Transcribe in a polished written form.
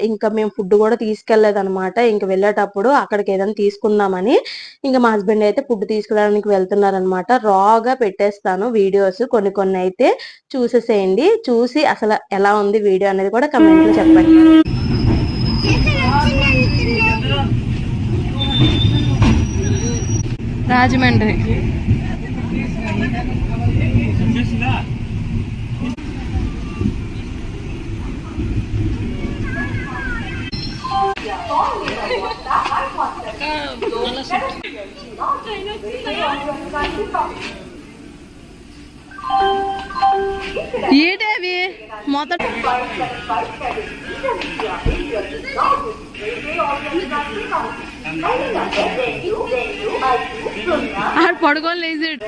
ఇంకా మేము ఫుడ్ కూడా తీసుకెళ్లేదన్నమాట. ఇంక వెళ్ళేటప్పుడు అక్కడికి ఏదైనా తీసుకుందామని ఇంకా మా హస్బెండ్ అయితే ఫుడ్ తీసుకురావడానికి వెళ్తున్నారనమాట. రాగా పెట్టేస్తాను వీడియోస్ కొన్ని కొన్ని అయితే చూసేసేయండి. చూసి అసలు ఎలా ఉంది వీడియో అనేది కూడా కమెంట్ లో చెప్పండి. రాజమండ్రి ఏటవి మొదట ఆడు పడుకొని లేచాడు.